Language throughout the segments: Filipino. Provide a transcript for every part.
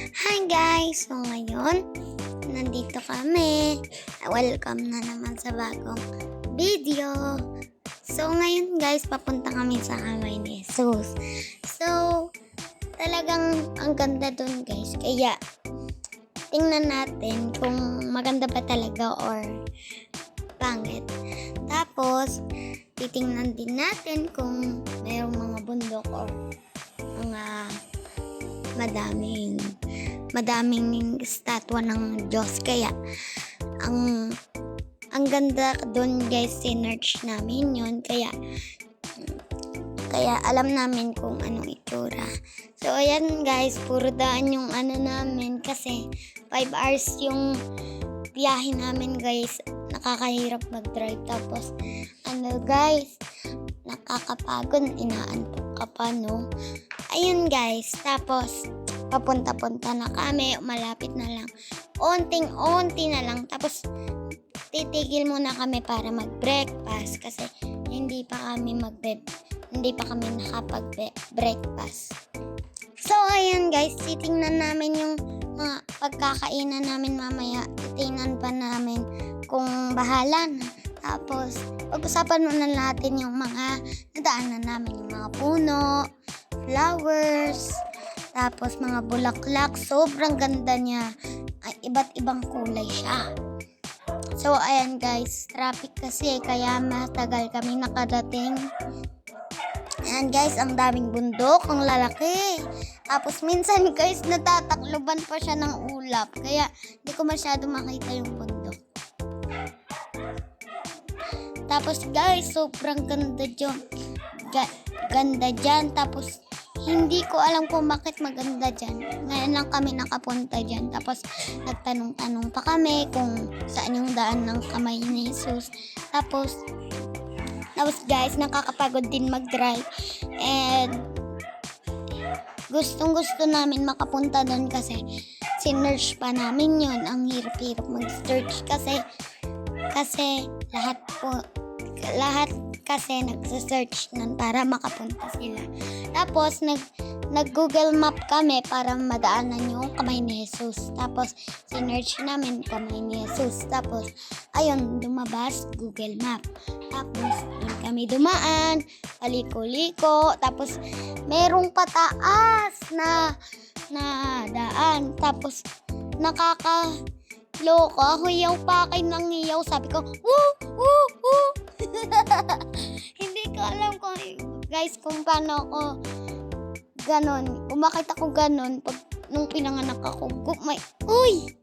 Hi guys! So ngayon, nandito kami. Welcome na naman sa bagong video. So ngayon guys, papunta kami sa kamay ni Jesus. So, talagang ang ganda dun guys. Kaya, tingnan natin kung maganda ba talaga or pangit. Tapos, titingnan din natin kung mayroong mga bundok or mga madaming statwa ng Diyos. Kaya ang ganda doon guys, sinearch namin yun. Kaya alam namin kung anong itsura. So ayan guys, puro daan yung namin kasi 5 hours yung biyahe namin guys. Nakakahirap mag-drive. Tapos guys, nakakapagod, inaantok ka pa, no? Ayun guys, tapos papunta-punta na kami, malapit na lang, onting-onti na lang, tapos titigil muna kami para mag-breakfast kasi hindi pa kami nakapag-breakfast. So ayun guys, titingnan namin yung mga pagkakainan namin mamaya. Titingnan pa namin kung bahala na. Tapos pag-usapan muna natin yung mga nadaanan namin, yung mga puno, flowers, tapos mga bulaklak. Sobrang ganda niya. Ay, iba't ibang kulay siya. So ayan guys, traffic kasi kaya matagal kami nakadating. Ayan guys, ang daming bundok, ang lalaki. Tapos minsan guys, natatakluban pa siya ng ulap. Kaya hindi ko masyado makita yung bundok. Tapos guys, sobrang ganda dyan. Ganda dyan. Tapos hindi ko alam kung bakit maganda dyan. Ngayon lang kami nakapunta dyan. Tapos nagtanong-tanong pa kami kung saan yung daan ng kamay ni Jesus. Tapos guys, nakakapagod din mag-drive. And gustong-gusto namin makapunta doon kasi sinearch pa namin yun. Ang hirap-hirap mag-search kasi lahat kasi nagsa-search nun para makapunta sila. Tapos nag-Google Map kami para madaanan yung kamay ni Jesus. Tapos sinearch namin kamay ni Jesus. Tapos ayun, lumabas Google Map. Tapos doon kami dumaan, paliko-liko. Tapos merong pataas na daan. Tapos loko, huyaw pa kayo ng hiyaw. Sabi ko, woo, woo, woo. Hindi ko alam guys kung paano ako ganon. Kung bakit ako ganon nung pinanganak ako. Uy!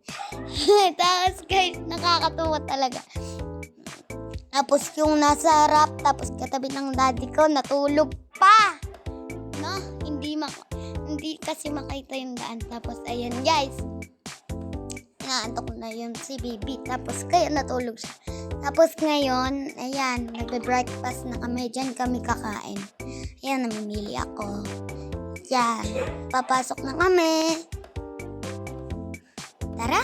Tapos guys, nakakatuwa talaga. Tapos yung nasa harap, tapos katabi ng daddy ko, natulog pa. No? Hindi kasi makita yung daan. Tapos ayan guys, naantok na yun si baby. Tapos kaya natulog siya. Tapos ngayon, ayan, nagbe-breakfast na kami. Diyan kami kakain. Ayan, namimili ako. Yan, papasok na kami. Tara!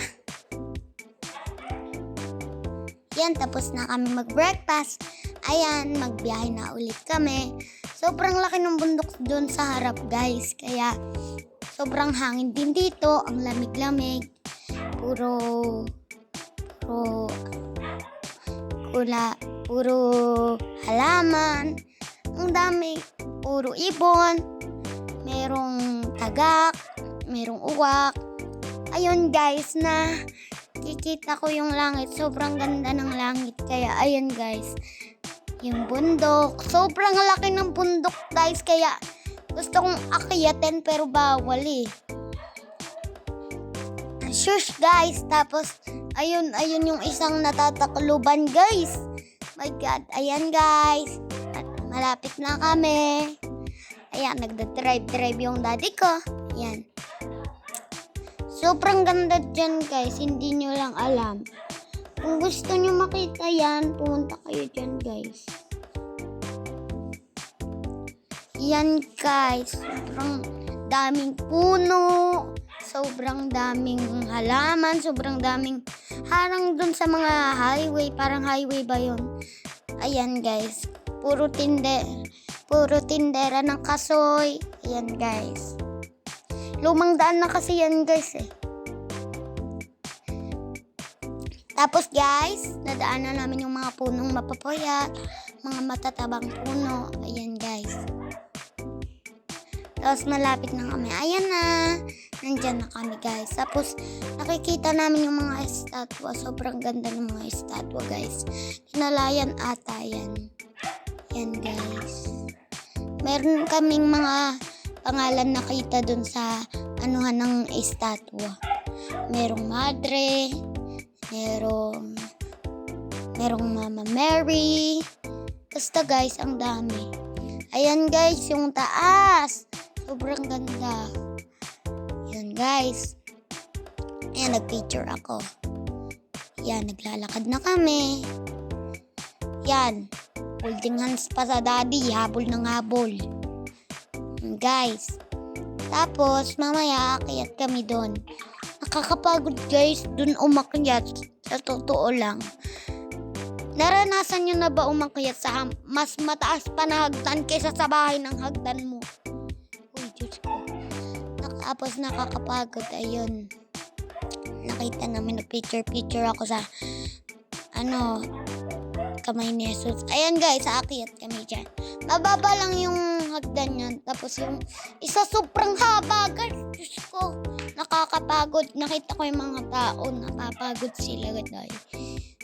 Yan, tapos na kami mag-breakfast. Ayan, magbiyahe na ulit kami. Sobrang laki ng bundok doon sa harap guys. Kaya sobrang hangin din dito. Ang lamig-lamig. Puro halaman. Ang dami. Puro ibon. Merong tagak. Merong uwak. Ayun guys, na kikita ko yung langit. Sobrang ganda ng langit. Kaya ayun guys, yung bundok. Sobrang laki ng bundok guys. Kaya gusto kong akyatin pero bawal eh. Shush guys. Tapos ayun yung isang natatakluban guys. My God. Ayan guys, malapit na kami. Ayan, nagda-drive yung daddy ko. Ayan, sobrang ganda dyan guys. Hindi nyo lang alam. Kung gusto nyo makita yan, pumunta kayo dyan guys. Yan guys, sobrang daming puno, sobrang daming halaman, sobrang daming harang dun sa mga highway. Parang highway ba yun? Ayan guys, puro tindera ng kasoy. Ayan guys, Lumang daan na kasi yan guys eh. Tapos guys, nadaanan namin yung mga punong mapapayat, mga matatabang puno. Ayan guys. Tapos malapit na kami. Ayan na. Nandyan na kami guys. Tapos nakikita namin yung mga estatwa. Sobrang ganda ng mga estatwa guys. Hinalayan ata yan. Yan guys. Meron kaming mga pangalan nakita dun sa anuhan ng estatwa. Merong Madre. Merong Mama Mary. Basta guys, ang dami. Ayan guys, yung taas. Sobrang ganda. Yan guys. Ayan, nag-picture ako. Yan, naglalakad na kami. Yan. Holding hands pa sa daddy. Habol ng habol. Guys. Tapos, mamaya aakyat kami doon. Nakakapagod guys, doon umakyat. Sa totoo lang. Naranasan nyo na ba umakyat sa mas mataas pa na hagdan kaysa sa bahay ng hagdan mo? Uy, Diyos ko. Tapos nakakapagod. Ayun. Nakita namin, nag-picture ako sa kamay ni Jesus. Ayan guys, aakyat kami dyan. Mababa lang yung hagdan yan. Tapos yung isa sobrang haba guys. Diyos ko. Nakakapagod. Nakita ko yung mga tao. Napapagod sila guys.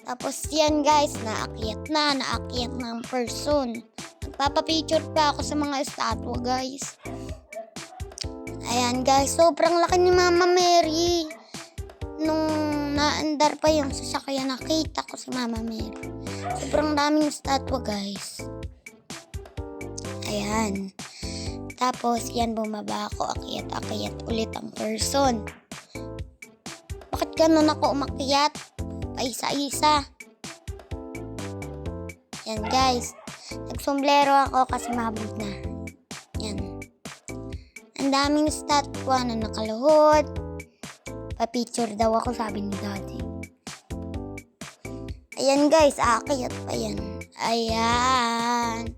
Tapos yan guys, naakyat ng person. Nagpapapicture pa ako sa mga estatwa guys. Ayan guys, sobrang laki ni Mama Mary. Nung naandar pa yung sasakyan, nakita ko si Mama Mary. Sobrang daming estatwa guys. Ayan. Tapos yan, bumaba ako, akyat ulit ang person. Bakit ganun ako umakyat? Paisa-isa. Yan guys. Nagsombrero ako kasi mabot na. Yan. Ang daming estatwa na nakaluhod. Pa-picture daw ako, sabi ni daddy. Ayan guys, aakyat pa yan. Ayan.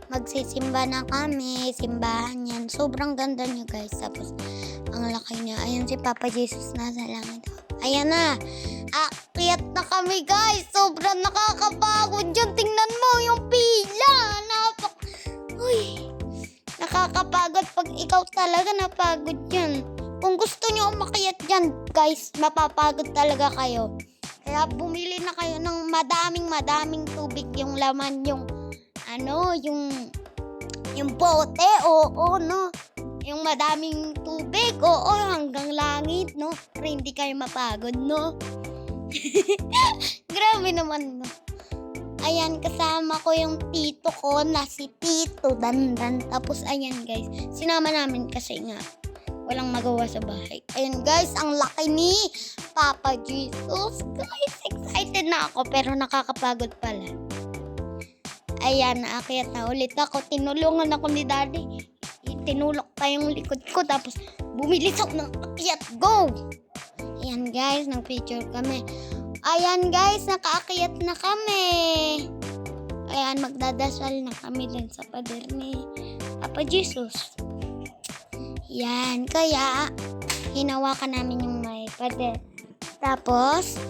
Magsisimba na kami. Simbahan yan. Sobrang ganda niya guys. Tapos, ang laki niya. Ayan si Papa Jesus nasa langit. Ayan na. Aakyat na kami guys. Sobrang nakakapagod yun. Tingnan mo yung pila. Uy. Nakakapagod pag ikaw talaga napagod yan. Kung gusto nyo umakyat dyan guys, mapapagod talaga kayo. Kaya bumili na kayo ng madaming tubig, yung laman, yung bote, oo, no? Yung madaming tubig, oo, hanggang langit, no? Para hindi kayo mapagod, no? Grabe naman, no? Ayan, kasama ko yung tito ko na si Tito Dandan. Tapos, ayan guys, sinama namin kasi nga, walang magawa sa bahay. Ayan guys, ang laki ni Papa Jesus. Guys, excited na ako pero nakakapagod pala. Ayan, naakyat na ulit ako. Tinulungan ako ni daddy. Tinulok pa yung likod ko. Tapos bumilis ako ng akyat. Go! Ayan guys, nag-picture kami. Ayan guys, nakaakyat na kami. Ayan, magdadasal na kami din sa pader ni Papa Jesus. Yan, kaya hinawakan namin yung may pader. Tapos,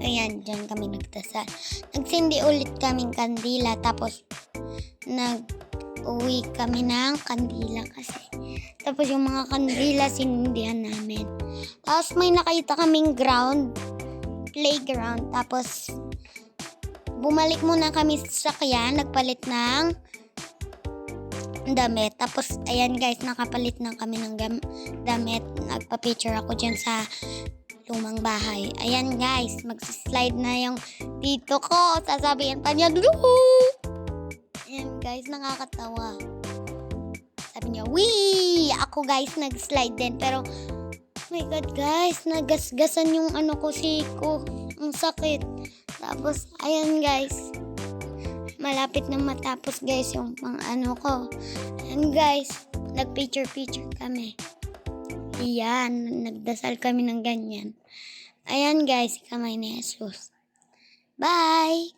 ayan, dyan kami nagdasal. Nagsindi ulit kaming kandila. Tapos, nag-uwi kami ng kandila kasi. Tapos, yung mga kandila, sinindihan namin. Tapos, may nakita kaming playground. Tapos, bumalik muna kami sa sakyan. Nagpalit ng damit. Tapos, ayan guys, nakapalit na kami ng damit. Nagpa-picture ako dyan sa lumang bahay. Ayan guys, mag-slide na yung tito ko. Sasabihin pa niya, "Woo!" Ayan guys, nakakatawa. Sabi niya, "Wee!" Ako guys, nag-slide din. Pero, oh my God guys, nagasgasan yung siko. Ang sakit. Tapos, ayan guys, malapit na matapos guys yung ko. And guys, nag-picture kami. Ayan, nagdasal kami ng ganyan. Ayan guys, kamay ni Jesus. Bye!